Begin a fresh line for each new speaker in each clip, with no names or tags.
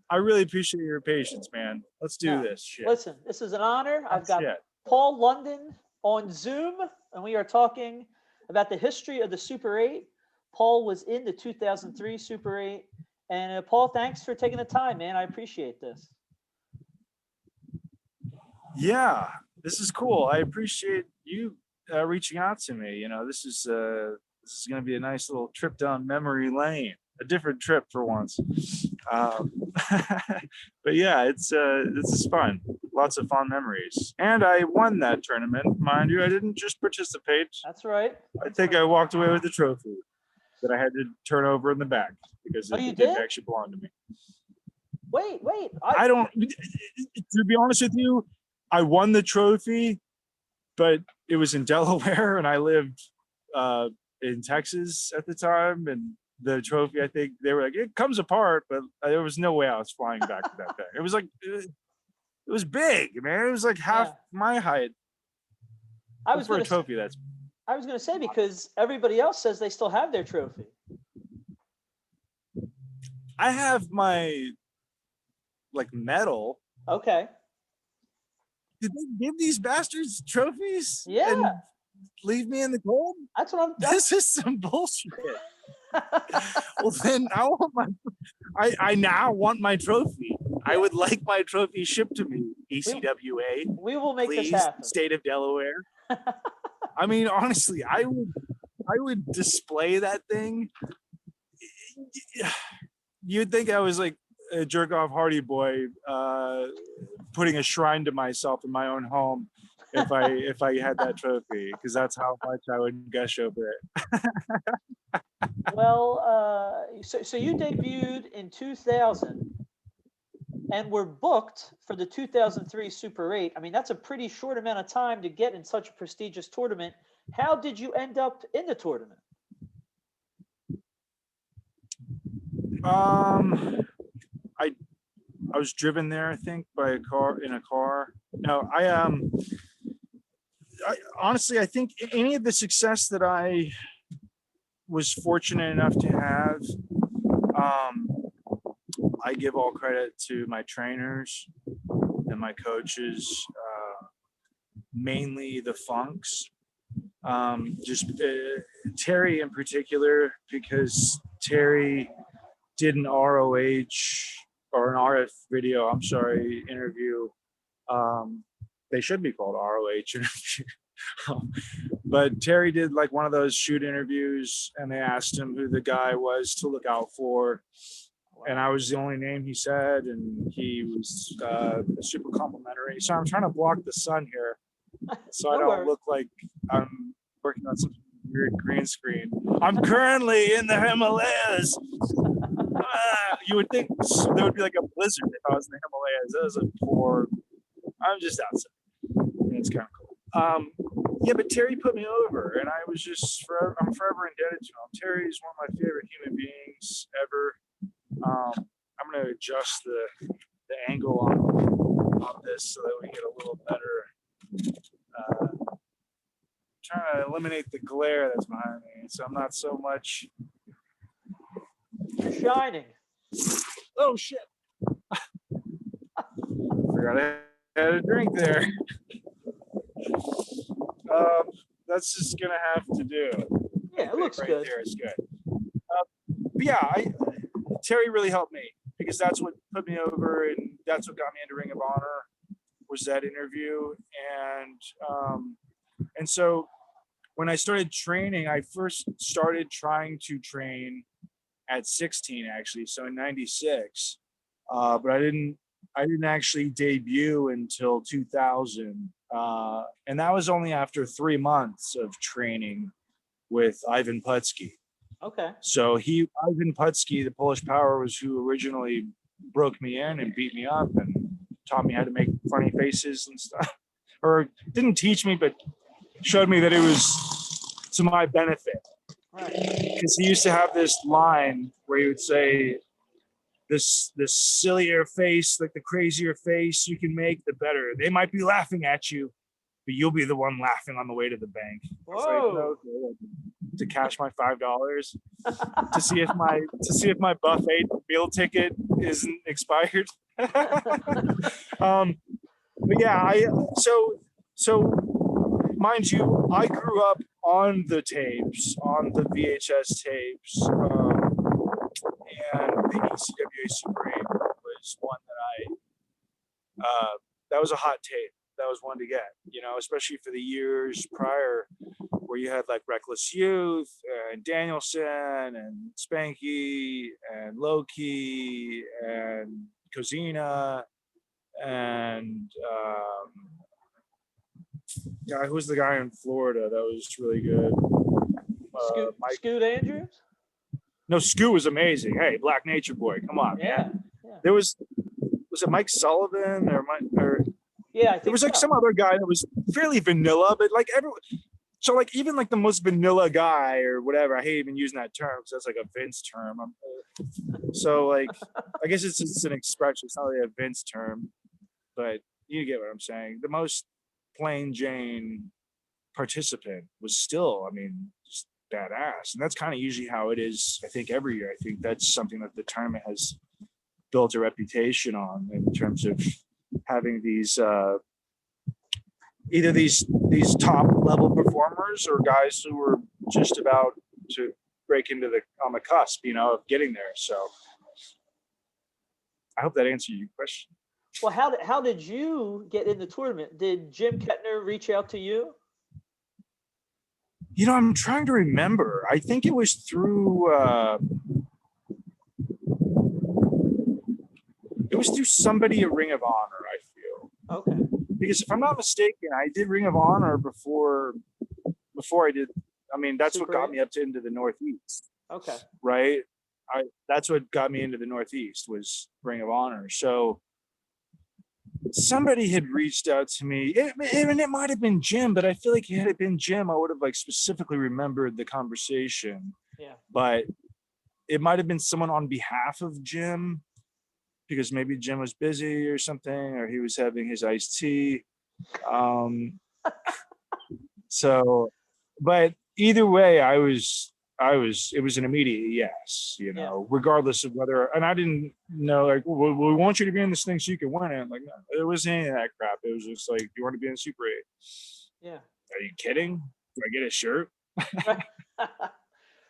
I really appreciate your patience, man. Let's do this shit.
Listen, this is an honor. I've got
Shit.
Paul London on Zoom, and we are talking about the history of the Super 8. Paul was in the 2003 Super 8. And Paul, thanks for taking the time, man. I appreciate this.
Yeah, this is cool. I appreciate you reaching out to me. You know, this is going to be a nice little trip down memory lane. A different trip for once. But yeah, it's this is fun. Lots of fun memories. And I won that tournament, mind you. I didn't just participate.
That's right.
I think I walked away with the trophy that I had to turn over in the back because it didn't actually belong to me.
Wait.
I don't. To be honest with you, I won the trophy, but it was in Delaware, and I lived in Texas at the time, and the trophy, I think they were like, it comes apart, but there was no way I was flying back to that thing. It was like, it was big, man. It was like half my height.
I was
for a trophy.
I was going to say, because everybody else says they still have their trophy.
I have my medal.
Okay.
Did they give these bastards trophies?
Yeah.
And leave me in the cold?
That's what I'm.
This is some bullshit. Well, then I now want my trophy. Yeah. I would like my trophy shipped to me. ECWA.
We will make
please,
this happen.
State of Delaware. I mean, honestly, I would display that thing. You'd think I was like a jerk off Hardy Boy, putting a shrine to myself in my own home if I had that trophy, because that's how much I would gush over it.
Well, so you debuted in 2000 and were booked for the 2003 Super 8. I mean, that's a pretty short amount of time to get in such a prestigious tournament. How did you end up in the tournament?
I was driven there, I think, by a car. No, I honestly, I think any of the success that I was fortunate enough to have, I give all credit to my trainers and my coaches, mainly the Funks. Terry in particular, because Terry did an ROH or an RF video, interview. They should be called ROH interview. But Terry did like one of those shoot interviews, and they asked him who the guy was to look out for. And I was the only name he said, and he was super complimentary. So I'm trying to block the sun here so I don't look like I'm working on some weird green screen. I'm currently in the Himalayas. You would think there would be like a blizzard if I was in the Himalayas. That was I'm just outside. It's kind of cool. Yeah, but Terry put me over, and I was I'm forever indebted to him. Terry's one of my favorite human beings ever. I'm going to adjust the angle on this so that we get a little better. Trying to eliminate the glare that's behind me, so I'm not so much.
You're shining.
Oh shit! Forgot I had a drink there. That's just gonna have to do.
Yeah, it looks
right
good.
There, it's good. But yeah, Terry really helped me, because that's what put me over, and that's what got me into Ring of Honor, was that interview. And so when I started training, I first started trying to train at 16, actually, so in 96. But I didn't actually debut until 2000. And that was only after 3 months of training with Ivan Putski.
Okay.
So Ivan Putski, the Polish Power, was who originally broke me in and beat me up and taught me how to make funny faces and stuff. Or didn't teach me, but showed me that it was to my benefit.
Right.
Because he used to have this line where he would say, this sillier face, like the crazier face you can make, the better. They might be laughing at you, but you'll be the one laughing on the way to the bank.
Whoa.
Like, no. to cash my $5 to see if my buffet meal ticket isn't expired. But yeah, so mind you, I grew up on the tapes, on the VHS tapes, and the ECWA Super 8 was one that was a hot tape. That was one to get, especially for the years prior, where you had like Reckless Youth and Danielson and Spanky and Loki and Cozina and who's the guy in Florida that was really good?
Scoot Andrews?
No, Scoot was amazing. Hey, Black Nature Boy, come on, man. There was it Mike Sullivan or
yeah, I think
there was like some other guy that was fairly vanilla, but like everyone. So like even like the most vanilla guy or whatever, I hate even using that term because that's like a Vince term. So like I guess it's an expression. It's not really a Vince term, but you get what I'm saying. The most plain Jane participant was still, I mean, just badass, and that's kind of usually how it is. I think every year. I think that's something that the tournament has built a reputation on in terms of having these either these top level performers or guys who were just about to break into on the cusp, of getting there. So I hope that answered your question.
Well, how did you get in the tournament? Did Jim Kettner reach out to you?
I'm trying to remember. I think it was through somebody at Ring of Honor, I feel.
Okay.
Because if I'm not mistaken, I did Ring of Honor before I did. I mean, that's what got me up into the Northeast.
Okay.
Right. That's what got me into the Northeast was Ring of Honor. So somebody had reached out to me, and it might have been Jim, but I feel like had it been Jim, I would have like specifically remembered the conversation.
Yeah. But
it might have been someone on behalf of Jim, because maybe Jim was busy or something, or he was having his iced tea. So, but either way, it was an immediate yes, regardless of whether, and I didn't know, like, well, we want you to be in this thing so you can win it. Like, no, it wasn't any of that crap. It was just like, you want to be in Super 8?
Yeah.
Are you kidding? Do I get a shirt?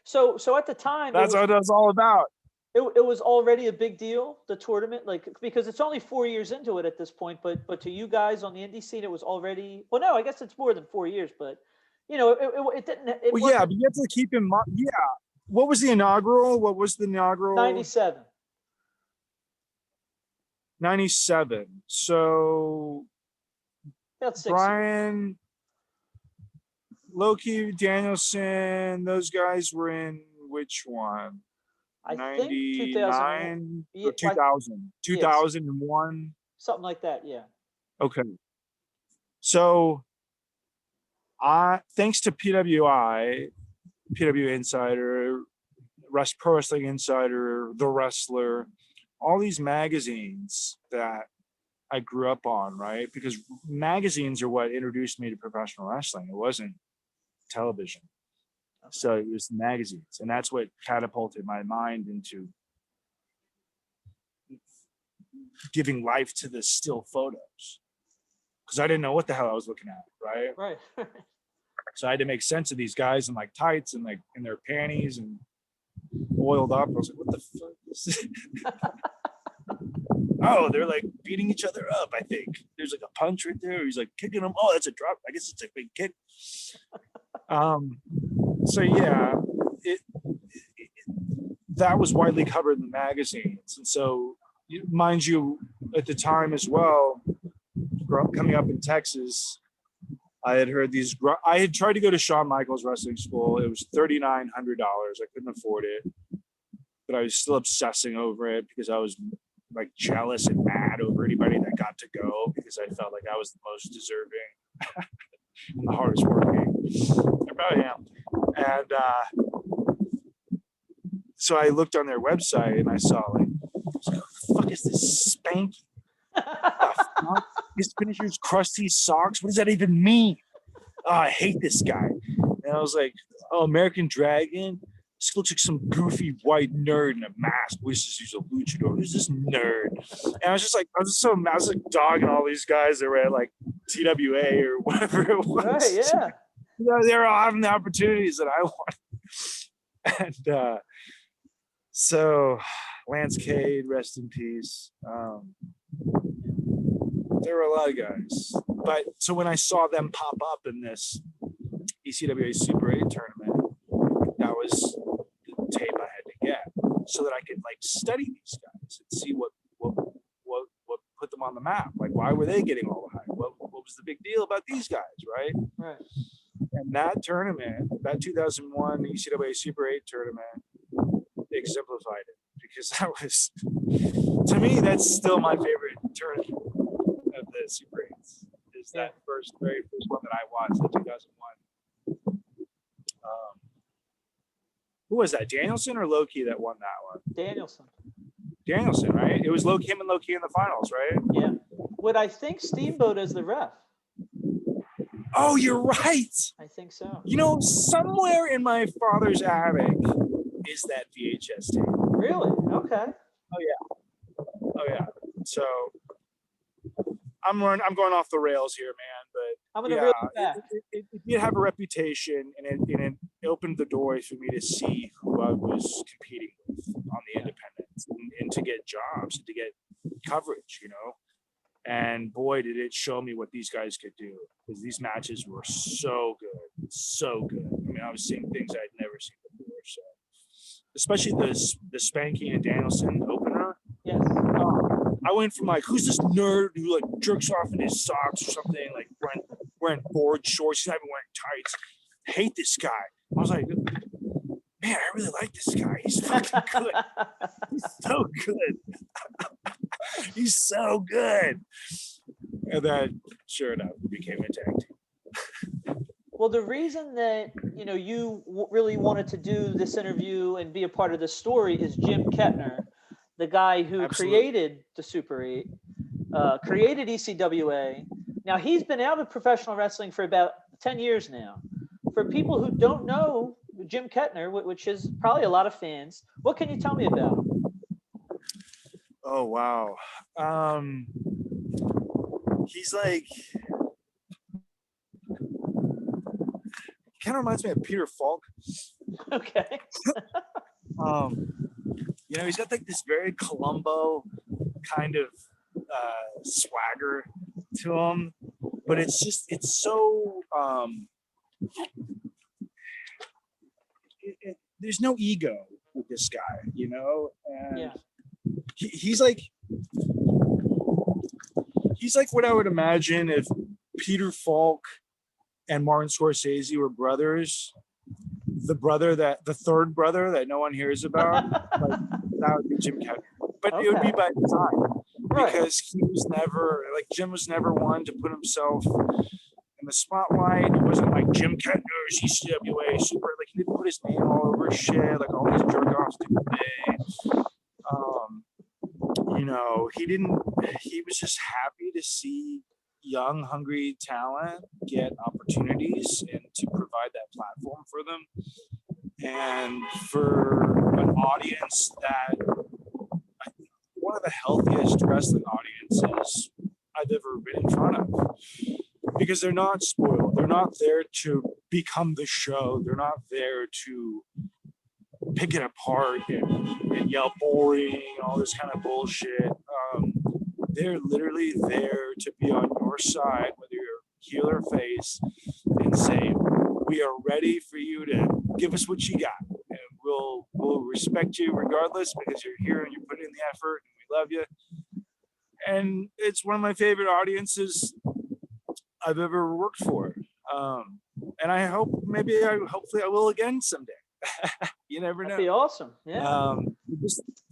So at the time,
that's what that's all about.
It was already a big deal, the tournament, like, because it's only 4 years into it at this point, but to you guys on the indie scene, it was already, well, no, I guess it's more than 4 years, but it didn't.
Well, yeah, but you have to keep in mind. Yeah, what was the inaugural?
97.
97. So
about 6
Brian, Loki, Danielson, those guys were in which one?
I think 2009
or 2000, 2001.
Something like that, yeah.
Okay. So thanks to PWI Insider, Pro Wrestling Insider, The Wrestler, all these magazines that I grew up on, right? Because magazines are what introduced me to professional wrestling. It wasn't television. Okay. So it was magazines, and that's what catapulted my mind into giving life to the still photos. Because I didn't know what the hell I was looking at, right?
Right.
So I had to make sense of these guys in like tights and like in their panties and oiled up. I was like, what the fuck is this? Oh, they're like beating each other up, I think. There's like a punch right there. He's like kicking them. Oh, that's a drop. I guess it's a big kick. So yeah, that was widely covered in the magazines. And so, mind you, at the time as well, coming up in Texas, I had heard I had tried to go to Shawn Michaels wrestling school. It was $3,900. I couldn't afford it, but I was still obsessing over it because I was like jealous and mad over anybody that got to go, because I felt like I was the most deserving and the hardest working. I probably am. And so I looked on their website and I saw like, what the fuck is this Spanky? His finishers, crusty socks. What does that even mean? Oh, I hate this guy. And I was like, oh, American Dragon. This looks like some goofy white nerd in a mask. Wishes he's a luchador. Who's this nerd? And I was just like, I was like dogging all these guys that were at like TWA or whatever it was.
Right, yeah.
You know, they were all having the opportunities that I wanted. And so Lance Cade, rest in peace. There were a lot of guys. But so when I saw them pop up in this ECWA Super 8 tournament, that was the tape I had to get so that I could like study these guys and see what put them on the map. Like, why were they getting all the hype? What was the big deal about these guys, right?
Right.
And that tournament, that 2001 ECWA Super 8 tournament, exemplified it, because that was, to me, that's still my favorite tournament of the Super 8s. Is that very first one that I watched, the 2001. Who was that? Danielson or Loki that won that one? Danielson, right? It was him and Loki in the finals, right?
Yeah. Would I think Steamboat as the ref?
Oh, you're right.
I think so.
You know, somewhere in my father's attic is that VHS tape.
Really? Okay.
Oh yeah. So I'm going off the rails here, man. But
I'm gonna reel it back.
It did have a reputation, and it opened the doors for me to see who I was competing with on the independents, and to get jobs, and to get coverage, you know. And boy, did it show me what these guys could do, because these matches were so good, so good. I mean, I was seeing things I'd never seen before. So, especially the Spanky and Danielson opener.
Yes.
I went from like, who's this nerd who like jerks off in his socks or something, like wearing board shorts, he's not even wearing tights. Hate this guy. I was like, man, I really like this guy. He's fucking good. He's so good. He's so good. And then, sure enough, we became a tag team.
Well, the reason that you really wanted to do this interview and be a part of this story is Jim Kettner, the guy who created the Super 8, created ECWA. Now, he's been out of professional wrestling for about 10 years now. For people who don't know Jim Kettner, which is probably a lot of fans, what can you tell me about him?
Oh, wow. He's like, kind of reminds me of Peter Falk.
Okay.
He's got like this very Columbo kind of swagger to him, but it's so there's no ego with this guy, and he's like what I would imagine if Peter Falk and Martin Scorsese were brothers. The third brother that no one hears about, like, that would be Jim Kettner. But it would be by design, because Jim was never one to put himself in the spotlight. It wasn't like Jim Kettner's ECWA Super. Like, he didn't put his name all over shit like all these jerk offs do today. He was just happy to see young, hungry talent get opportunities and to provide that platform for them. And for an audience that, I think, one of the healthiest wrestling audiences I've ever been in front of, because they're not spoiled. They're not there to become the show. They're not there to pick it apart and yell boring and all this kind of bullshit. They're literally there to be on your side, whether you're heel or face, and say, we are ready for you to give us what you got. And we'll respect you regardless, because you're here and you're putting in the effort, and we love you. And it's one of my favorite audiences I've ever worked for. And I hope hopefully I will again someday. You never know.
That'd be awesome. Yeah.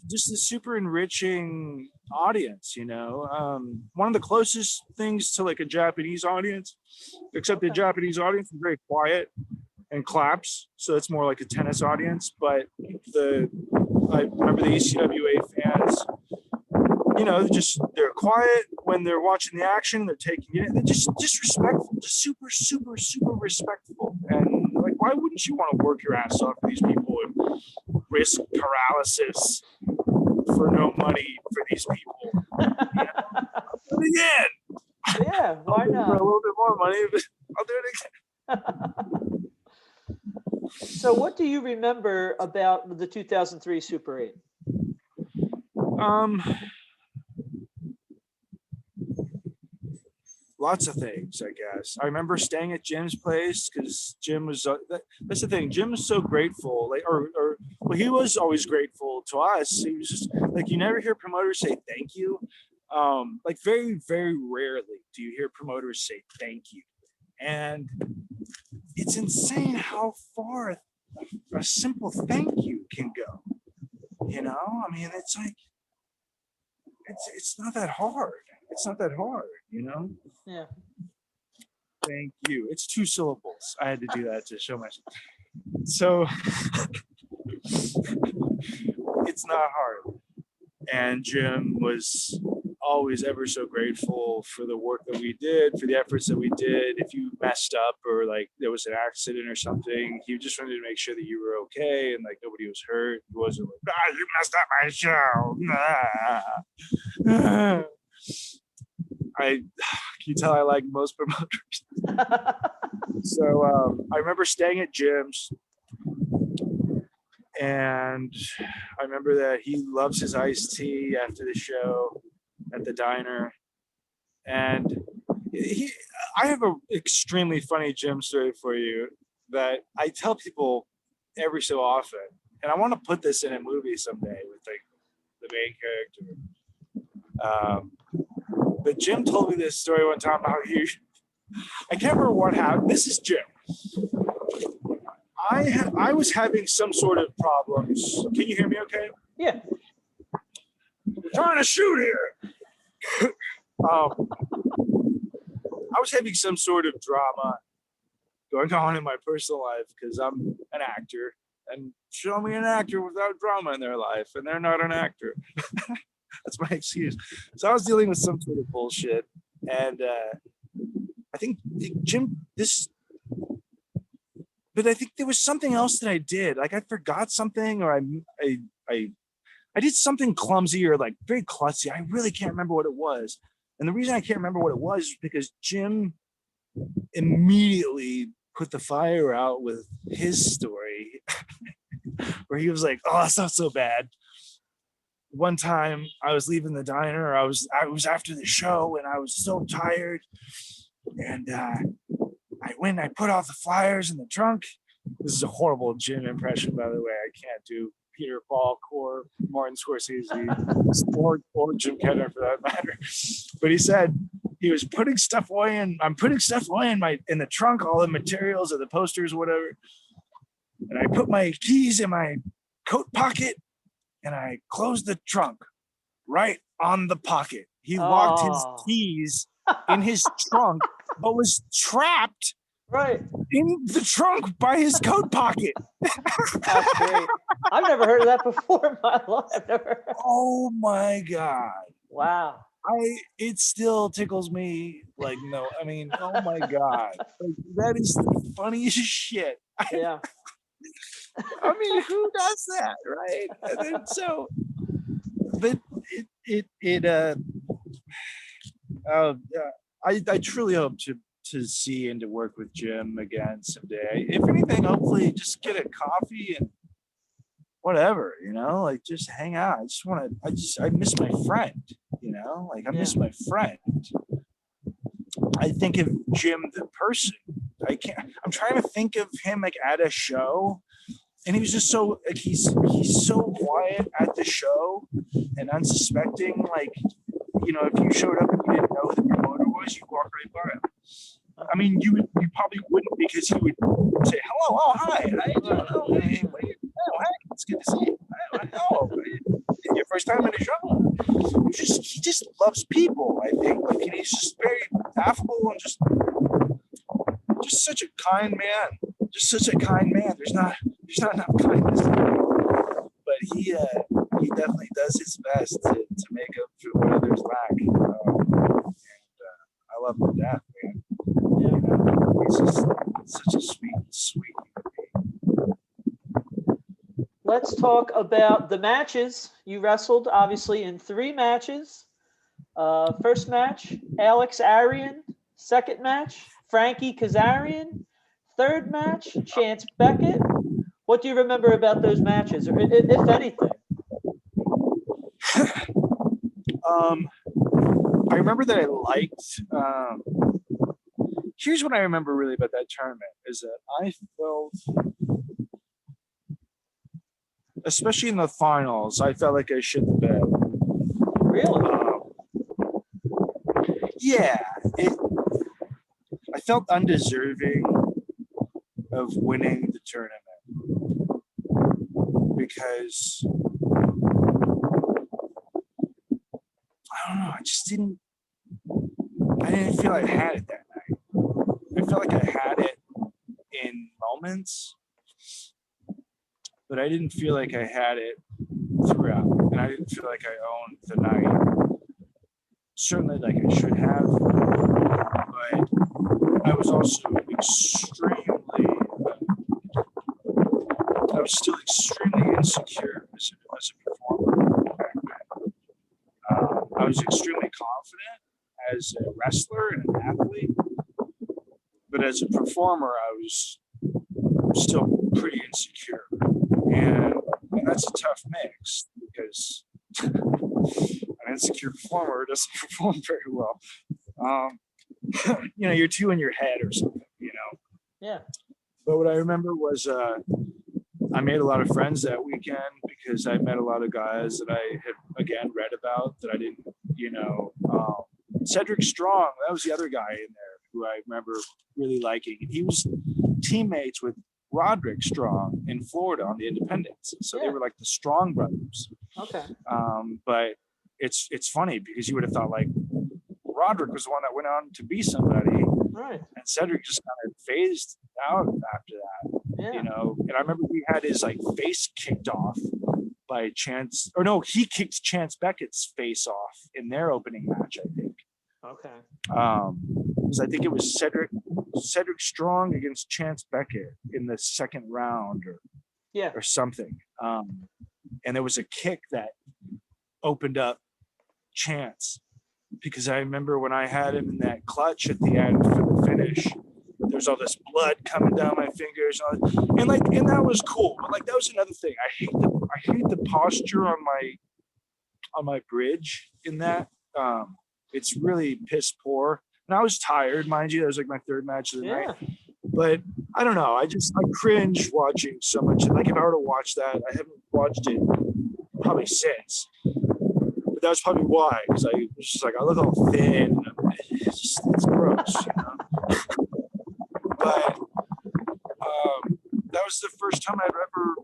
Just a super enriching audience, one of the closest things to like a Japanese audience, except the Japanese audience is very quiet and claps. So it's more like a tennis audience. But I remember the ECWA fans, they're quiet when they're watching the action, they're taking it, they're just respectful, just super, super, super respectful. And like why wouldn't you want to work your ass off for these people and risk paralysis for no money for these people? Yeah. I'll do it again.
Yeah, why
For a
not?
little bit more money, but I'll do it again.
So what do you remember about the 2003 Super 8?
Lots of things, I guess. I remember staying at Jim's place because Jim was. That's the thing. Jim was so grateful, like, well, he was always grateful to us. He was just like, you never hear promoters say thank you. Like very, very rarely do you hear promoters say thank you, and it's insane how far a simple thank you can go. You know, I mean, it's like it's not that hard. It's not that hard, you know.
Yeah.
Thank you. It's 2 syllables. I had to do that to show myself. So it's not hard. And Jim was always ever so grateful for the work that we did, for the efforts that we did. If you messed up or like there was an accident or something, he just wanted to make sure that you were okay and like nobody was hurt. He wasn't like, you messed up my show. Can you tell I like most promoters? So I remember staying at Jim's, and I remember that he loves his iced tea after the show at the diner. And I have an extremely funny Jim story for you that I tell people every so often, and I want to put this in a movie someday with like the main character. But Jim told me this story one time how I can't remember what happened. This is Jim. I was having some sort of problems. Can you hear me okay?
Yeah.
We're trying to shoot here. I was having some sort of drama going on in my personal life because I'm an actor, and show me an actor without drama in their life, and they're not an actor. That's my excuse. So I was dealing with some sort of bullshit, and I think Jim, but I think there was something else that I did. Like I forgot something, or I did something clumsy or like very klutzy. I really can't remember what it was. And the reason I can't remember what it was is because Jim immediately put the fire out with his story, where he was like, "Oh, that's not so bad." One time I was leaving the diner, I was after the show and I was so tired, and I put all the flyers in the trunk. This is a horrible Jim impression, by the way. I can't do Peter Falk or Martin Scorsese or Jim Kenner for that matter. But he said he was putting stuff away, and I'm putting stuff away in the trunk, all the materials or the posters or whatever. And I put my keys in my coat pocket, and I closed the trunk right on the pocket. He locked his keys in his trunk, but was trapped
right
in the trunk by his coat pocket.
That's great. I've never heard of that before in my life.
Oh my God.
Wow.
It still tickles me like, no, I mean, oh my God. Like, that is the funniest shit.
Yeah.
I mean, who does that, right? And then so, but I truly hope to see and to work with Jim again someday. If anything, hopefully just get a coffee and whatever, you know, like just hang out. I miss my friend, you know, like I miss my friend. I think of Jim the person. I'm trying to think of him like at a show, and he was just so like he's so quiet at the show and unsuspecting. Like, you know, if you showed up and you didn't know who the promoter was, you'd walk right by him. I mean, you probably wouldn't, because he would say, "Hello, oh hi, how you doing? Oh hey, oh hey, it's good to see you. Oh, your first time in the show." He just loves people. I think, like, and he's just very affable and just such a kind man. Just such a kind man. There's not enough kindness, but he definitely does his best to make up for what others lack. And I love him to death, man. You know, he's just such a sweet human
let's talk about the matches. You wrestled obviously in 3 matches. First match, Alex Arian. Second match, Frankie Kazarian. Third match, Chance Beckett. What do you remember about those matches, or if anything?
I remember that I liked. Here's what I remember really about that tournament is that I felt, especially in the finals, I felt like I shit the bed.
Really?
Yeah, I felt undeserving of winning the tournament because I don't know. I didn't feel I had it that night. I felt like I had it in moments, but I didn't feel like I had it throughout, and I didn't feel like I owned the night. Certainly, like I should have, but I was also I was still extremely insecure as a performer back then. I was extremely confident as a wrestler and an athlete, but as a performer, I was still pretty insecure. And that's a tough mix because an insecure performer doesn't perform very well. You're too in your head or something,
Yeah.
But what I remember was I made a lot of friends that weekend because I met a lot of guys that I had, again, read about that I didn't, Cedric Strong, that was the other guy in there who I remember really liking. And he was teammates with Roderick Strong in Florida on the Independents. So they were like the Strong brothers.
Okay.
But it's funny because you would have thought like Roderick was the one that went on to be somebody.
Right.
And Cedric just kind of phased out after that.
Yeah.
And I remember he had his like face kicked off by Chance, or no, he kicked Chance Beckett's face off in their opening match, I think.
Okay.
Because I think it was Cedric Strong against Chance Beckett in the second round or something. And there was a kick that opened up Chance, because I remember when I had him in that clutch at the end for the finish, there's all this blood coming down my fingers, and that was cool. But like that was another thing. I hate the posture on my bridge in that. It's really piss poor. And I was tired, mind you. That was like my third match of the night. But I don't know. I cringe watching so much. Like if I were to watch that, I haven't watched it probably since. But that was probably why, because I was just like, I look all thin. It's gross, But that was the first time I'd ever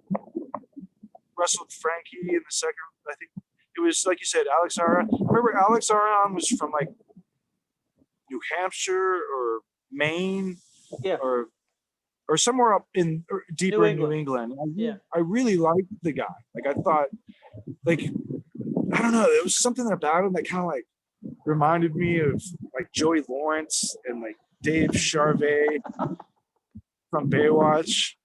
wrestled Frankie in the second. I think it was, like you said, Alex Arian. I remember Alex Arian was from like New Hampshire or Maine, or somewhere up in deeper in New England. I really liked the guy. Like I thought, like I don't know, there was something about him that kind of like reminded me of like Joey Lawrence and like Dave Charvet from Baywatch,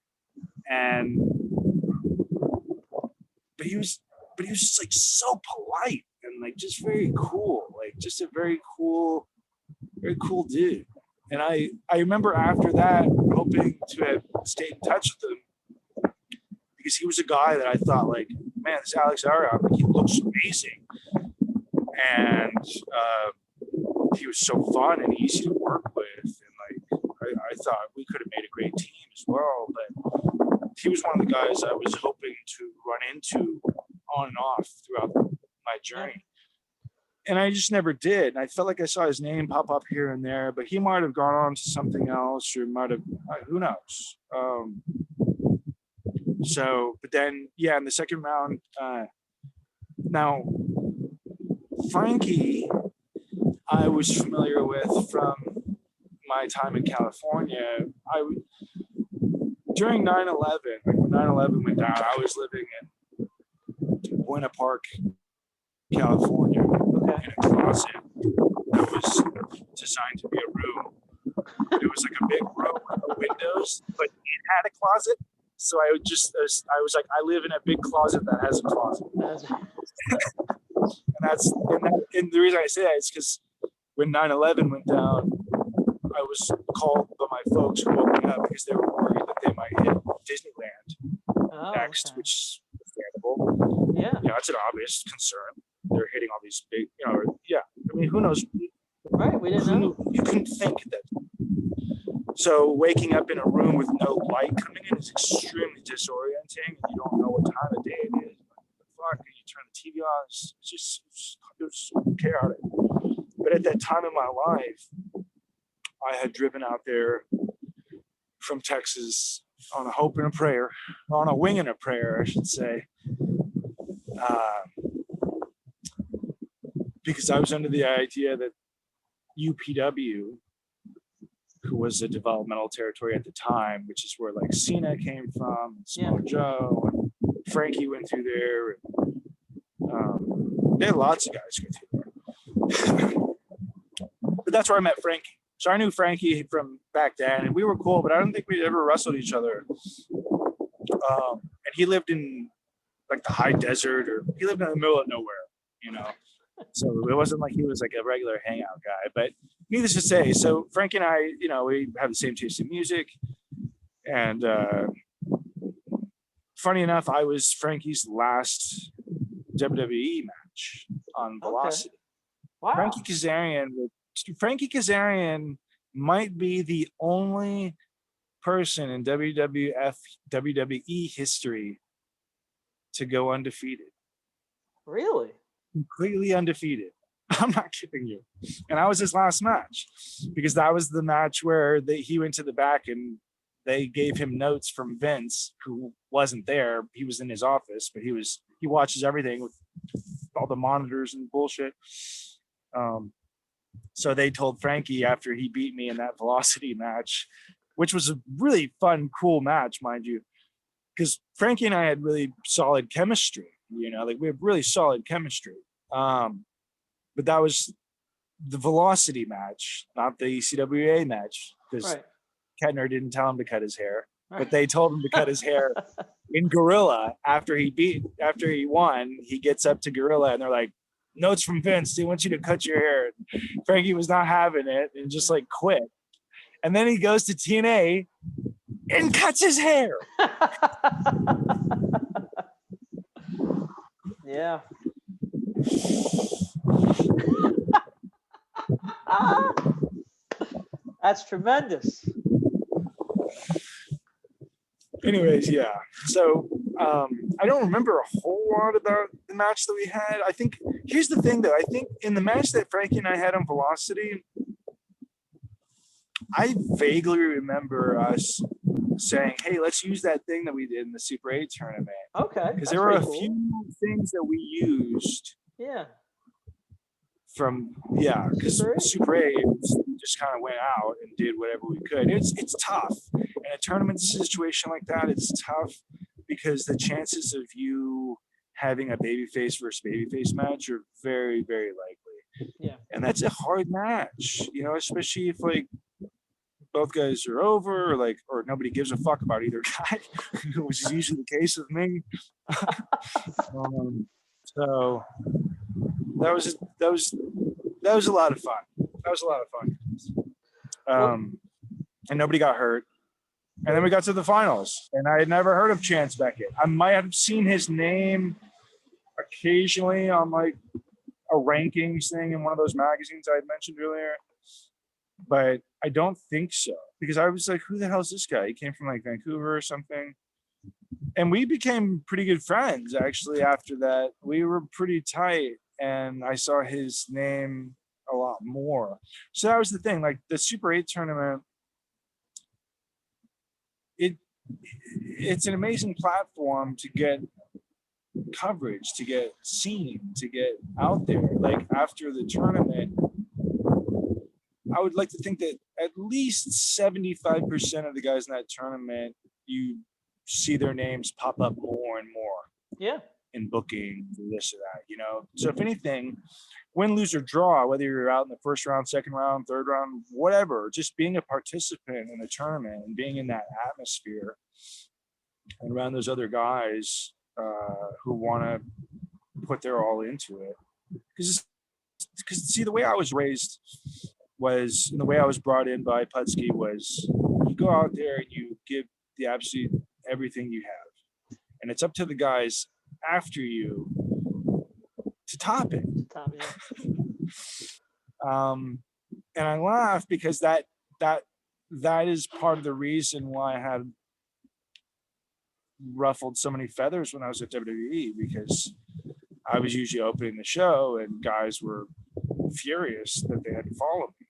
but he was just like so polite and like just very cool, like just a very cool dude. And I remember after that hoping to have stayed in touch with him because he was a guy that I thought like, man, this Alex Arian, like, he looks amazing, and he was so fun and easy to work with, and like I thought we could have made a great team as well. But he was one of the guys I was hoping to run into on and off throughout my journey. And I just never did. And I felt like I saw his name pop up here and there, but he might have gone on to something else, or might have, who knows? But then, in the second round, now, Frankie, I was familiar with from my time in California. During 9/11, when 9/11 went down, I was living in Buena Park, California, in a closet that was designed to be a room. It was like a big room with windows, but it had a closet. So I was like, I live in a big closet that has a closet. And the reason I say that is because when 9/11 went down, I was called by my folks who woke me up because they were worried that they might hit Disneyland next,
okay.
which is understandable.
Yeah.
You know, it's an obvious concern. They're hitting all these big, you know, yeah. I mean, who knows?
Right. We didn't know.
You couldn't think that. So waking up in a room with no light coming in is extremely disorienting, and you don't know what time of day it is. Fuck, and you turn the TV on. It's just chaotic. But at that time in my life, I had driven out there from Texas on a hope and a prayer, on a wing and a prayer, I should say, because I was under the idea that UPW, who was a developmental territory at the time, which is where like Cena came from, and Samoa Joe, and Frankie went through there. And, they had lots of guys go through there. But that's where I met Frankie. So I knew Frankie from back then, and we were cool, but I don't think we'd ever wrestled each other. And he lived in like the high desert, or he lived in the middle of nowhere, you know. So it wasn't like he was like a regular hangout guy. But needless to say, so Frankie and I, you know, we have the same taste in music. And funny enough, I was Frankie's last WWE match on Velocity.
Okay. Wow.
Frankie Kazarian might be the only person in WWE history to go undefeated.
Really?
Completely undefeated. I'm not kidding you. And I was his last match, because that was the match where he went to the back and they gave him notes from Vince, who wasn't there. He was in his office, but he watches everything with all the monitors and bullshit. So they told Frankie after he beat me in that Velocity match, which was a really fun, cool match, mind you, because Frankie and I had really solid chemistry, you know, like we have really solid chemistry. But that was the Velocity match, not the ECWA match, because Kettner didn't tell him to cut his hair, but they told him to cut his hair in Gorilla after he won. He gets up to Gorilla and they're like, notes from Vince, they want you to cut your hair. Frankie was not having it and just like quit. And then he goes to TNA and cuts his hair.
Yeah. That's tremendous.
Anyways, yeah. So I don't remember a whole lot about the match that we had. I think here's the thing, though. I think in the match that Frankie and I had on Velocity, I vaguely remember us saying, "Hey, let's use that thing that we did in the Super 8 tournament."
Okay.
Because there were a few things that we used.
Yeah.
Because Super 8 just kind of went out and did whatever we could. It's tough. In a tournament situation like that, it's tough because the chances of you having a babyface versus babyface match are very, very likely.
Yeah.
And that's a hard match, you know, especially if like both guys are over, or nobody gives a fuck about either guy, which is usually the case with me. So that was a lot of fun. That was a lot of fun. And nobody got hurt. And then we got to the finals, and I had never heard of Chance Beckett. I might have seen his name occasionally on like a rankings thing in one of those magazines I had mentioned earlier, but I don't think so, because I was like, who the hell is this guy? He came from like Vancouver or something. And we became pretty good friends actually after that. We were pretty tight, and I saw his name a lot more. So that was the thing, like the Super 8 tournament, it's an amazing platform to get coverage, to get seen, to get out there. Like after the tournament, I would like to think that at least 75% of the guys in that tournament, you see their names pop up more and more.
Yeah.
In booking, this or that, you know. So if anything, win, lose, or draw, whether you're out in the first round, second round, third round, whatever, just being a participant in the tournament and being in that atmosphere and around those other guys who want to put their all into it. Because see, the way I was raised was, and the way I was brought in by Putski was, you go out there and you give the absolute everything you have, and it's up to the guys after you to top it. And I laugh because that is part of the reason why I had ruffled so many feathers when I was at WWE, because I was usually opening the show and guys were furious that they had to follow me.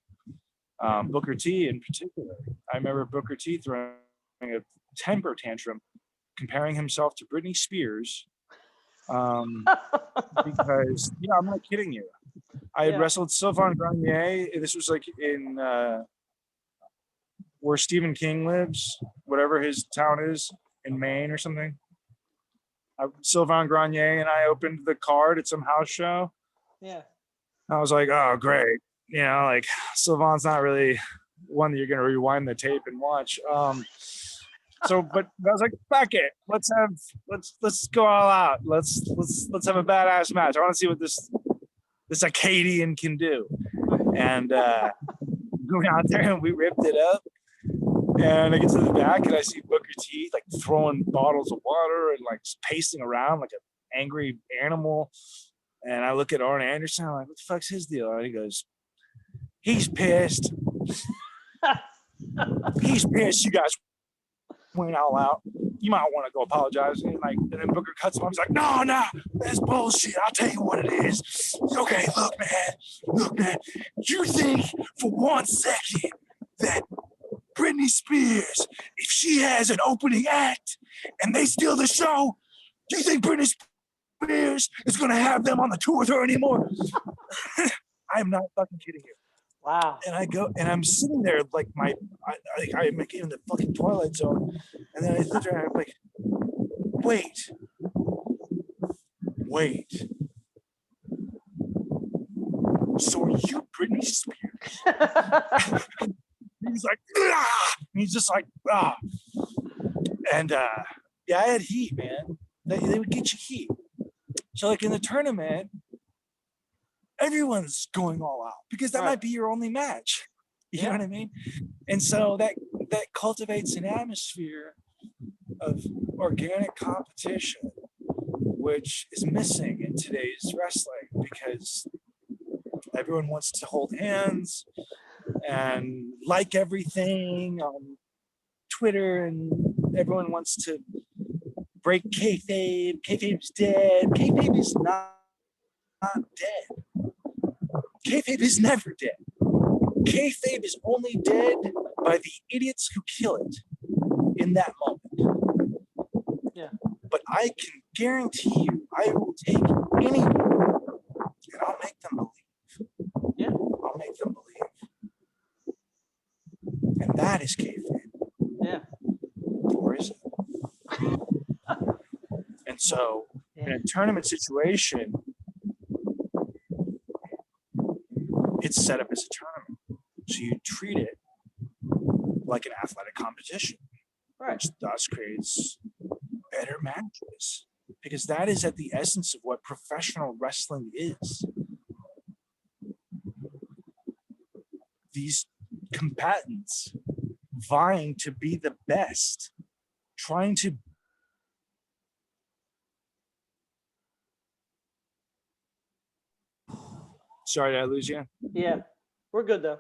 Booker T in particular. I remember Booker T throwing a temper tantrum comparing himself to Britney Spears. Because, yeah, I'm not kidding you. I had wrestled Sylvain Grenier. This was like in where Stephen King lives, whatever his town is, in Maine or something. Sylvain Grenier and I opened the card at some house show.
Yeah.
I was like, oh, great. You know, like Sylvain's not really one that you're going to rewind the tape and watch. So, but I was like, fuck it. Let's go all out. Let's have a badass match. I want to see what this Acadian can do. And we went out there and we ripped it up. And I get to the back and I see Booker T like throwing bottles of water and like pacing around like an angry animal. And I look at Arn Anderson, I'm like, what the fuck's his deal? And he goes, he's pissed. He's pissed. You guys went all out. You might want to go apologize. And then Booker cuts him off. He's like, no, that's bullshit. I'll tell you what it is. Okay, look, man. You think for 1 second that Britney Spears, if she has an opening act and they steal the show, do you think Britney Spears is going to have them on the tour with her anymore? I am not fucking kidding you.
Wow.
And I go, and I'm sitting there like I'm like in the fucking Twilight Zone. And then I sit there and I'm like, wait. So are you Britney Spears? He's like, ah! And he's just like, ah. And yeah, I had heat, man. They would get you heat. So like in the tournament, everyone's going all out because that might be your only match. You know what I mean? And so that cultivates an atmosphere of organic competition, which is missing in today's wrestling because everyone wants to hold hands and like everything on Twitter, and everyone wants to break kayfabe. Kayfabe's dead. Kayfabe is not dead. Kayfabe is never dead. Kayfabe is only dead by the idiots who kill it in that moment.
Yeah.
But I can guarantee you, I will take anyone and I'll make them believe.
Yeah.
I'll make them believe. And that is kayfabe.
Yeah.
Or is it? And so, in a tournament situation, it's set up as a tournament. So you treat it like an athletic competition, which thus creates better matches. Because that is at the essence of what professional wrestling is. These combatants vying to be the best, trying to Sorry, did I lose you?
Yeah, we're good though.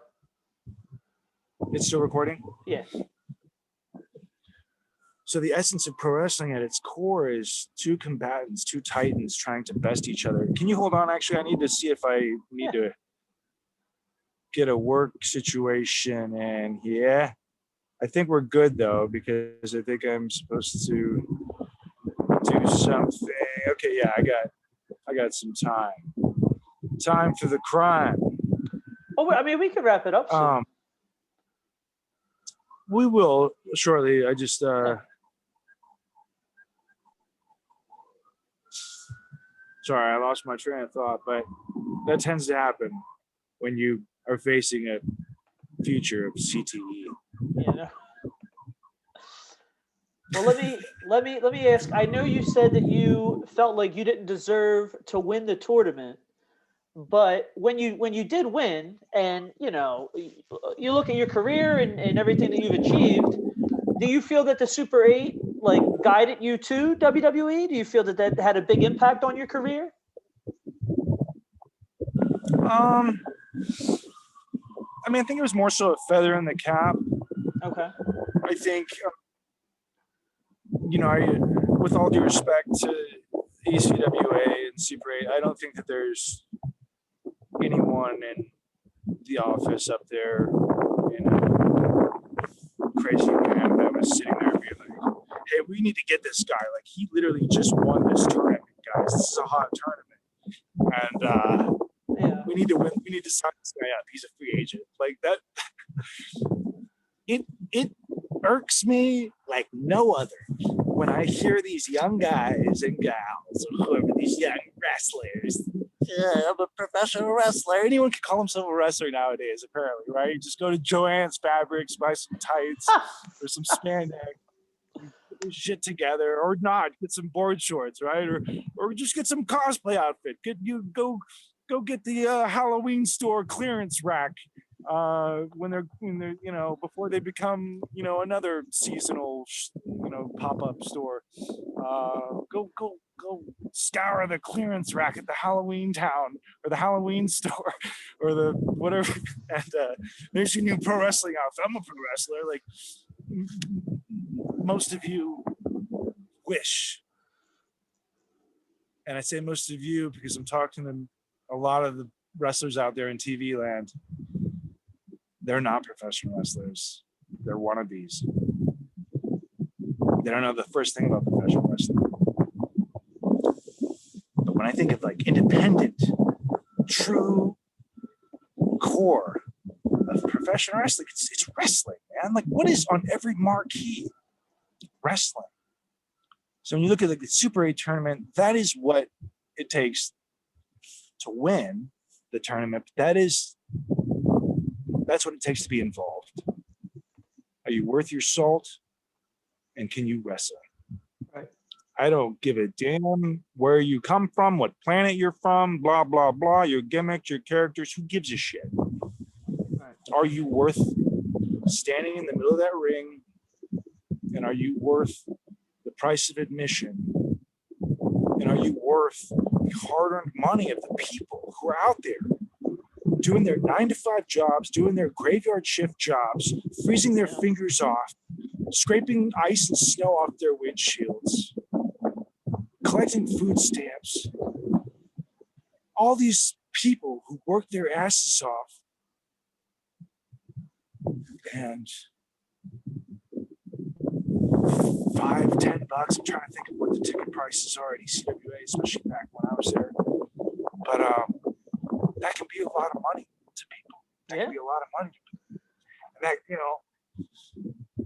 It's still recording?
Yeah.
So the essence of pro wrestling at its core is two combatants, two titans trying to best each other. Can you hold on? Actually, I need to see if I need to get a work situation in here. I think we're good though, because I think I'm supposed to do something. Okay, yeah, I got some time. Time for the crime.
Oh, I mean, we could wrap it up soon.
We will shortly. I just sorry, I lost my train of thought, but that tends to happen when you are facing a future of CTE.
Yeah. Well, let me ask. I know you said that you felt like you didn't deserve to win the tournament, but when you did win, and you look at your career and everything that you've achieved, do you feel that the Super 8 like guided you to WWE? Do you feel that that had a big impact on your career?
Um, I mean, I think it was more so a feather in the cap.
Okay.
I think, with all due respect to ECWA and Super 8, I don't think that there's anyone in the office up there, crazy man that was sitting there being like, hey, we need to get this guy. Like, he literally just won this tournament, guys. This is a hot tournament. And
Yeah.
we need to win. We need to sign this guy up. He's a free agent. Like that. It irks me like no other when I hear these young guys and gals, or whoever, these young wrestlers. Yeah, I'm a professional wrestler. Anyone can call himself a wrestler nowadays, apparently, right? You just go to Joann's Fabrics, buy some tights or some spandex, put your shit together, or not, get some board shorts, right? Or just get some cosplay outfit. Go get the Halloween store clearance rack when they're before they become another seasonal pop-up store. Go scour the clearance rack at the Halloween town or the Halloween store or the whatever, and there's your new pro wrestling outfit. I'm a pro wrestler. Like, most of you wish, and I say most of you because I'm talking to a lot of the wrestlers out there in TV land. They're not professional wrestlers. They're wannabes. They don't know the first thing about professional wrestling. But when I think of like independent, true core of professional wrestling, it's wrestling, man. Like, what is on every marquee? Wrestling. So when you look at like the Super 8 tournament, that is what it takes to win the tournament. That's what it takes to be involved. Are you worth your salt? And can you wrestle?
Right.
I don't give a damn where you come from, what planet you're from, blah, blah, blah, your gimmicks, your characters. Who gives a shit?
Right.
Are you worth standing in the middle of that ring? And are you worth the price of admission? And are you worth the hard-earned money of the people who are out there doing their 9-to-5 jobs, doing their graveyard shift jobs, freezing their fingers off, scraping ice and snow off their windshields, collecting food stamps? All these people who work their asses off, and $5, $10. I'm trying to think of what the ticket prices are at ECWA, especially back when I was there. But that can be a lot of money to people. That can be a lot of money to people. And that,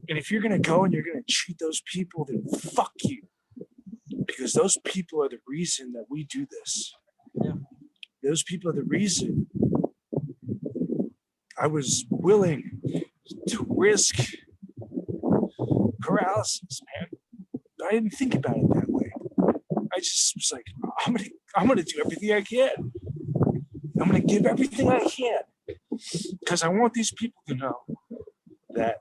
and if you're going to go and you're going to treat those people, then fuck you. Because those people are the reason that we do this.
Yeah.
Those people are the reason I was willing to risk paralysis, man. I didn't think about it that way. I just was like, I'm gonna do everything I can. I'm gonna give everything I can because I want these people to know that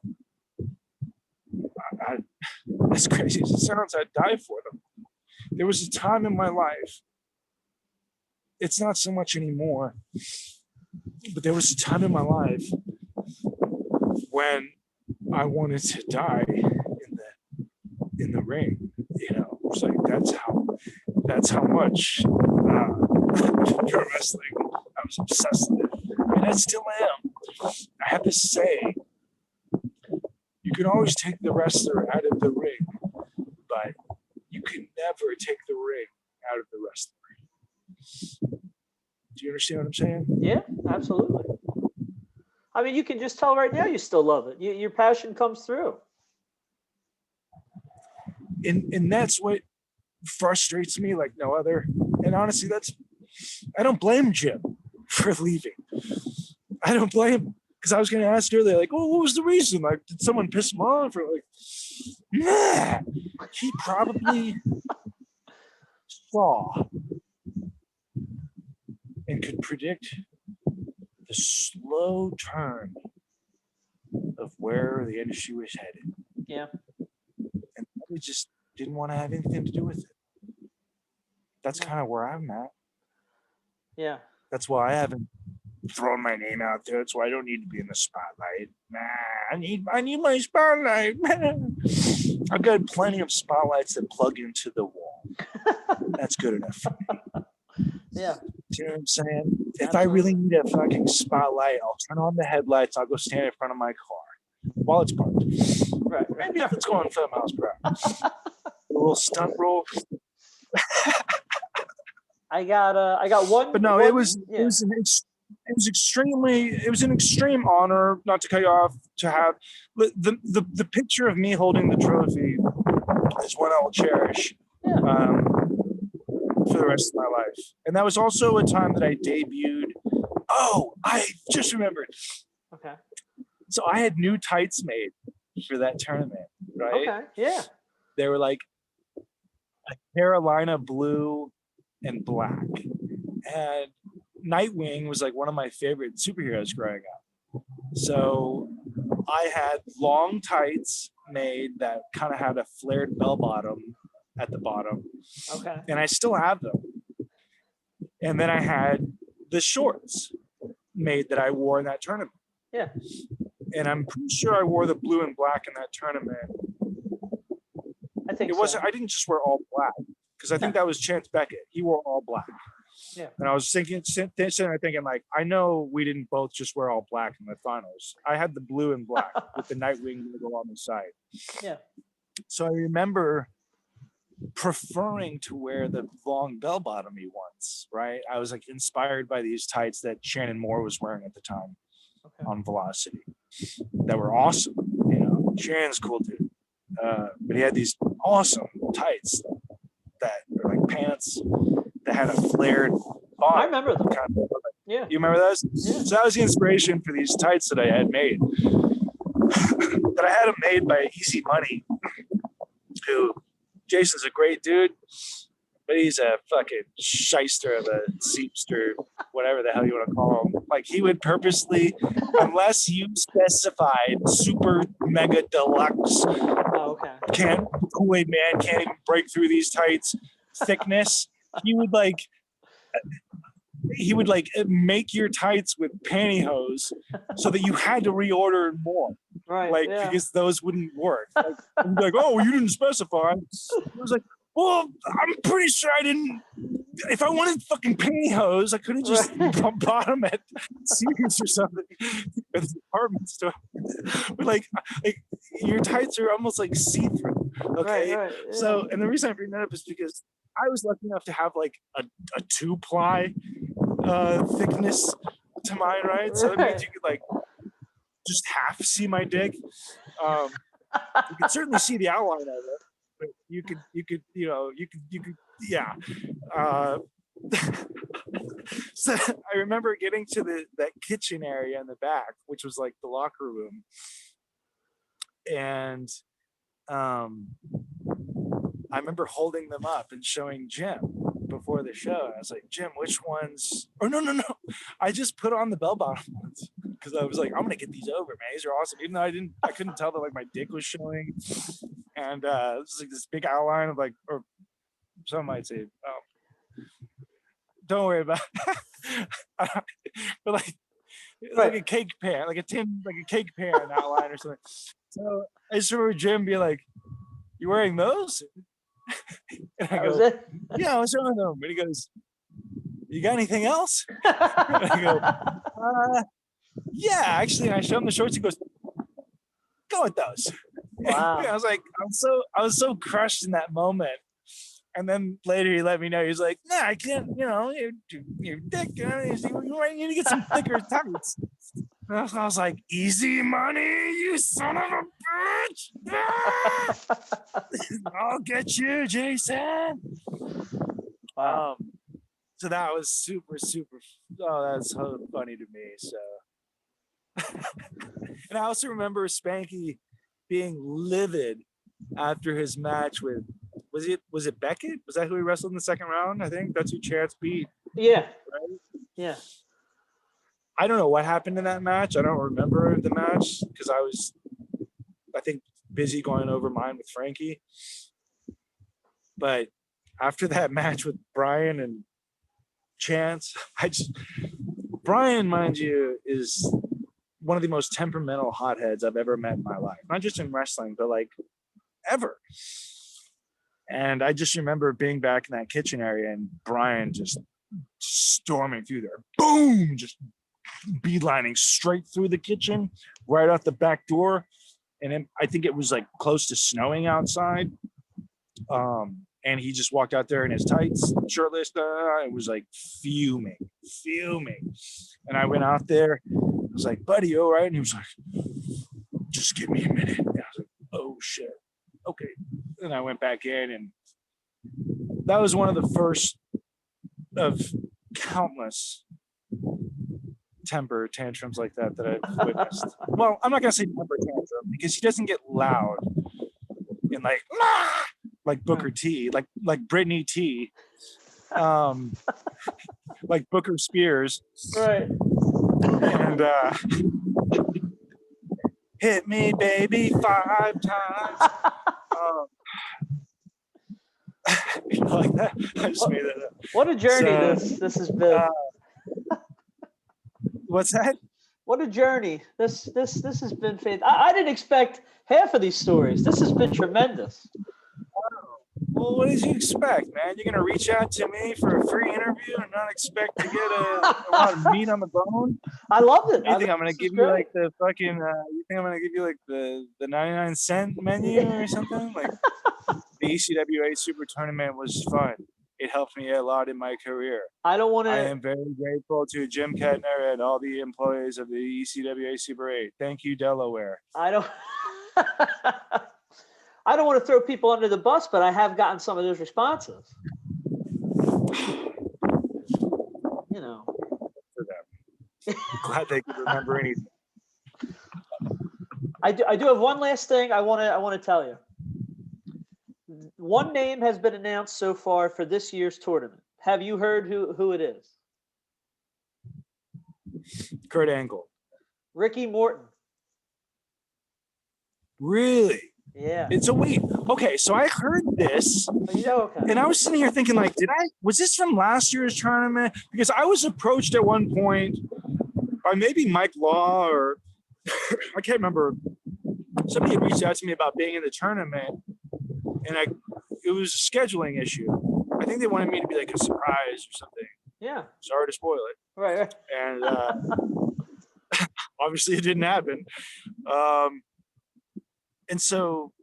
as crazy as it sounds, I'd die for them. There was a time in my life, it's not so much anymore, but there was a time in my life when I wanted to die in the ring. It's like that's how much pro wrestling I was obsessed with, and I still am. I have to say, you can always take the wrestler out of the ring, but you can never take the ring out of the wrestler. Do you understand what I'm saying?
Yeah, absolutely. I mean, you can just tell right now you still love it. Your passion comes through.
And that's what frustrates me like no other. And honestly, I don't blame Jim for leaving. I don't blame him, because I was going to ask earlier, like, oh, what was the reason? Like, did someone piss him off? Or like, Yeah, he probably saw and could predict the slow turn of where the industry was headed.
Yeah.
And we just didn't want to have anything to do with it. That's kind of where I'm at.
Yeah.
That's why I haven't thrown my name out there. That's why I don't need to be in the spotlight. Nah, I need my spotlight. I've got plenty of spotlights that plug into the wall. That's good enough for me.
Yeah.
Do you know what I'm saying? If
Absolutely.
I really need a fucking spotlight, I'll turn on the headlights. I'll go stand in front of my car while it's parked.
Right.
Maybe if it's going 5 miles per hour. A little stunt roll.
I got one.
But no,
one,
it was an extreme honor, not to cut you off, to have the picture of me holding the trophy is one I will cherish for the rest of my life. And that was also a time that I debuted. Oh, I just remembered.
Okay.
So I had new tights made for that tournament, right?
Okay. Yeah.
They were like a Carolina blue and black. And Nightwing was like one of my favorite superheroes growing up. So I had long tights made that kind of had a flared bell bottom at the bottom.
Okay.
And I still have them. And then I had the shorts made that I wore in that tournament.
Yeah.
And I'm pretty sure I wore the blue and black in that tournament.
I think
it wasn't. I didn't just wear all black because I think that was Chance Beckett. He wore all black.
Yeah.
And I was thinking, like, I know we didn't both just wear all black in the finals. I had the blue and black with the Nightwing logo on the side.
Yeah.
So I remember preferring to wear the long bell bottomy ones, right? I was like inspired by these tights that Shannon Moore was wearing at the time on Velocity that were awesome. You know, Shannon's cool dude. But he had these awesome tights that were like pants that had a flared bottom.
I remember them. Yeah.
You remember those?
Yeah.
So that was the inspiration for these tights that I had made. That I had them made by Easy Money, who Jason's a great dude, but he's a fucking shyster of a seepster, whatever the hell you want to call him. Like he would purposely, unless you specified super mega deluxe, Kool-Aid man can't even break through these tights thickness, he would make your tights with pantyhose so that you had to reorder more.
Right.
Because those wouldn't work. Like, oh, you didn't specify. I was like, well, I'm pretty sure I didn't. If I wanted fucking pantyhose, I could have just bought them at Sears or something, at the department store. But like your tights are almost like see-through. Okay.
Right,
So, and the reason I bring that up is because I was lucky enough to have like a 2-ply thickness to mine, right? So that means you could like just half see my dick. You could certainly see the outline of it, but you could, yeah. So I remember getting to that kitchen area in the back, which was like the locker room, and I remember holding them up and showing Jim before the show. I was like, Jim, which ones? Oh, no. I just put on the bell-bottom ones because I was like, I'm gonna get these over, man. These are awesome. Even though I couldn't tell that like my dick was showing, and it was like this big outline of like, or some might say, don't worry about it. But like a cake pan, like a cake pan outline or something. So I just remember Jim be like, "You wearing those?" And I go, "Yeah, I was wearing them." And he goes, "You got anything else?" And I go, "Yeah, actually." And I show him the shorts. He goes, "Go with those."
Wow.
I was like, I was so crushed in that moment. And then later he let me know, he was like, "Nah, I can't, your dick, you need to get some thicker tights." And I was like, "Easy money, you son of a bitch." I'll get you, Jason.
Wow.
So that was super, that's so funny to me. So, and I also remember Spanky being livid after his match with, was it Beckett? Was that who he wrestled in the second round? I think that's who Chance beat.
Yeah.
Right?
Yeah.
I don't know what happened in that match. I don't remember the match because I think, busy going over mine with Frankie. But after that match with Brian and Chance, Brian, mind you, is one of the most temperamental hotheads I've ever met in my life. Not just in wrestling, but like ever. And I just remember being back in that kitchen area and Brian just storming through there. Boom! Just beelining straight through the kitchen, right out the back door. And then I think it was like close to snowing outside. And he just walked out there in his tights, shirtless. It was like fuming. And I went out there. I was like, buddy, all right? And he was like, just give me a minute. And I was like, oh, shit. Okay. And I went back in, and that was one of the first of countless temper tantrums like that I've witnessed. Well, I'm not going to say temper tantrum because he doesn't get loud and like Booker T, like Brittany T, like Booker Spears.
Right.
And hit me, baby, 5 times. Like that. I just made that up.
What a journey this has been.
What's that?
What a journey. This has been fantastic. I didn't expect half of these stories. This has been tremendous.
Well, what did you expect, man? You're gonna reach out to me for a free interview and not expect to get a lot of meat on the bone?
I loved it.
You think I'm gonna give you like the fucking? You think I'm gonna give you like the 99-cent menu or something? Like the ECWA Super Tournament was fun. It helped me a lot in my career.
I don't want to.
I am very grateful to Jim Kettner and all the employees of the ECWA Super 8. Thank you, Delaware.
I don't. I don't want to throw people under the bus, but I have gotten some of those responses. You know.
For them. I'm glad they could remember anything.
I do have one last thing I want to tell you. One name has been announced so far for this year's tournament. Have you heard who it is?
Kurt Angle.
Ricky Morton.
Really?
Yeah.
It's a wait. Okay, so I heard this,
okay.
And I was sitting here thinking, like, was this from last year's tournament? Because I was approached at one point by maybe Mike Law or I can't remember. Somebody had reached out to me about being in the tournament, and it was a scheduling issue. I think they wanted me to be like a surprise or something.
Yeah.
Sorry to spoil it.
Right.
And obviously it didn't happen. And so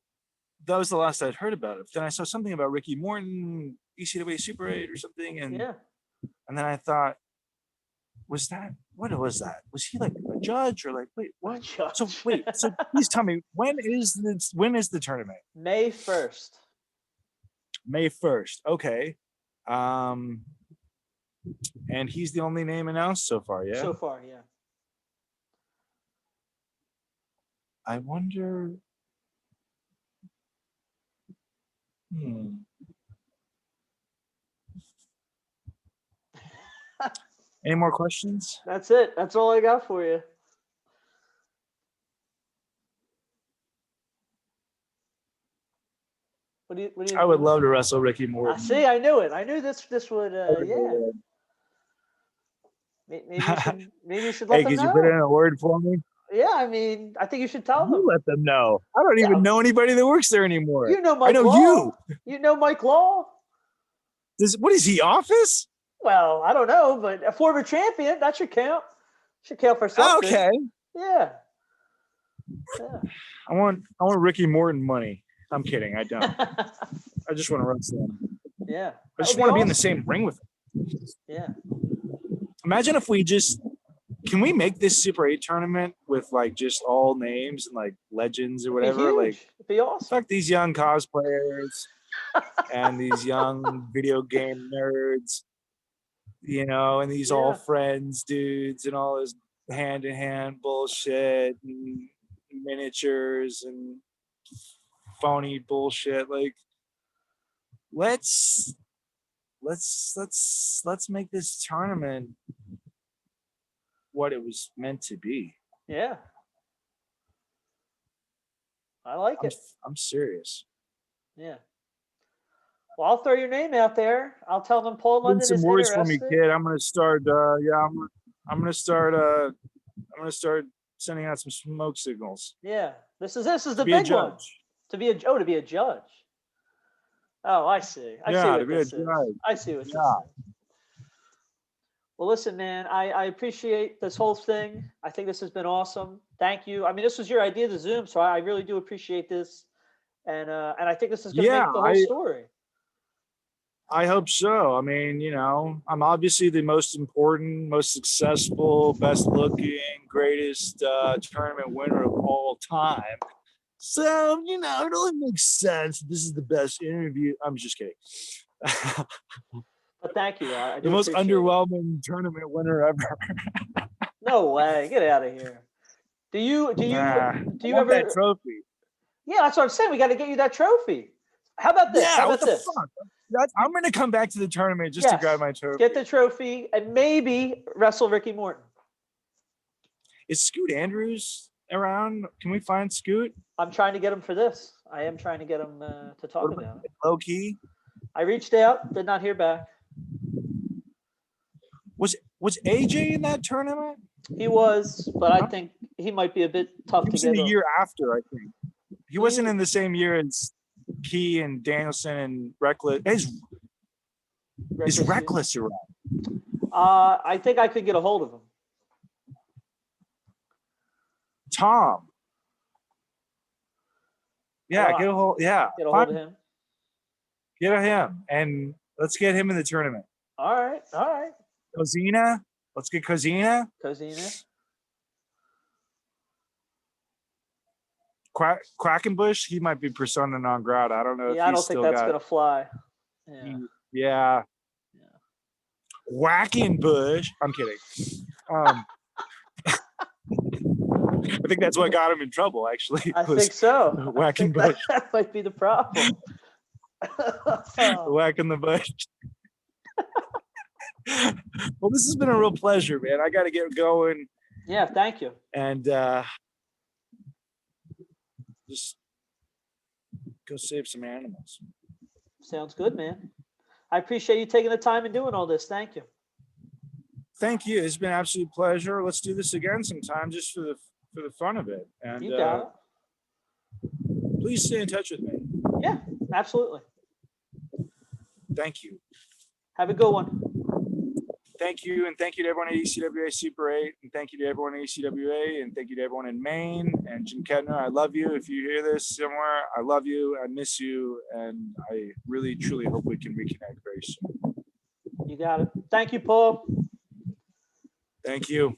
that was the last I'd heard about it. Then I saw something about Ricky Morton, ECW Super 8 or something. And then I thought, what was that? Was he like a judge or like, wait, what? So please tell me, when is the tournament?
May 1st.
May 1st. Okay. And he's the only name announced so far, yeah?
So far, yeah.
I wonder. Any more questions?
That's it. That's all I got for you. What do you
I would love to wrestle Ricky Morton.
See, I knew it. I knew this would yeah. Maybe you should let them know.
Hey, could you put in a word for me?
Yeah, I mean, I think you should tell them.
You let them know. I don't even know anybody that works there anymore.
You know Mike Law.
You.
You know Mike Law.
What is he, Office?
Well, I don't know, but a former champion, that should count. Should count for something.
Okay.
Yeah.
I want Ricky Morton money. I'm kidding. I don't. I just want to wrestle him.
Yeah.
I just want to be in the same ring with him.
Yeah.
Imagine if can we make this Super 8 tournament with like just all names and like legends or whatever?
It'd be awesome.
Fuck these young cosplayers and these young video game nerds, and these all friends dudes and all this hand-in-hand bullshit and miniatures and phony bullshit. Like, let's make this tournament what it was meant to be.
Yeah. I like it.
I'm serious.
Yeah. Well, I'll throw your name out there. I'll tell them Paul
Put
London
some
is
words for me,
interested.
kid. I'm gonna start. I'm gonna start sending out some smoke signals.
Yeah. This is the
Be a
big one.
judge.
To be a judge. Oh, I see. I see
Yeah, to
what
be a
this is.
judge.
I see what this
Yeah.
is. Well, listen, man, I appreciate this whole thing. I think this has been awesome. Thank you. I mean, this was your idea, the Zoom, so I really do appreciate this. And I think this is going to
Yeah,
make the whole story.
I hope so. I mean, I'm obviously the most important, most successful, best looking, greatest tournament winner of all time. So, it only makes sense. This is the best interview. I'm just kidding.
But thank you. I do
The most
appreciate
underwhelming tournament winner ever.
it. No way. Get out of here. Do you
I want
ever
that trophy?
Yeah, that's what I'm saying. We got to get you that trophy. How about this?
Yeah,
How
what
about
the
this?
fuck? I'm going to come back to the tournament just to grab my trophy.
Get the trophy and maybe wrestle Ricky Morton.
Is Scoot Andrews around? Can we find Scoot?
I'm trying to get him for this. I am trying to get him to talk about it.
Low key.
I reached out, did not hear back.
Was AJ in that tournament?
He was, but I think he might be a bit tough
He
to
was
get
in the
over.
year after, I think. He wasn't in the same year as Key and Danielson and Reckless. Is Reckless around?
I think I could get a hold of him.
Tom. Yeah, get a hold. Yeah,
get a hold of him.
Get him, and let's get him in the tournament.
All right.
Cozina. Let's get Cozina. Quackenbush, he might be persona non grata. I don't know.
Yeah, I don't think that's gonna fly.
Yeah. Wackenbush. I'm kidding. I think that's what got him in trouble, actually.
I think so.
Wackenbush.
That might be the problem.
Whacking the bush. Well, this has been a real pleasure, man. I got to get going.
Yeah, thank you.
And just go save some animals.
Sounds good, man. I appreciate you taking the time and doing all this. Thank you.
Thank you. It's been an absolute pleasure. Let's do this again sometime, just for the fun of it. And
you got it.
Please stay in touch with me.
Yeah, absolutely.
Thank you.
Have a good one.
Thank you, and thank you to everyone at ECWA Super 8, and thank you to everyone at ECWA, and thank you to everyone in Maine, and Jim Kettner, I love you. If you hear this somewhere, I love you, I miss you, and I really, truly hope we can reconnect very soon.
You got it. Thank you, Paul.
Thank you.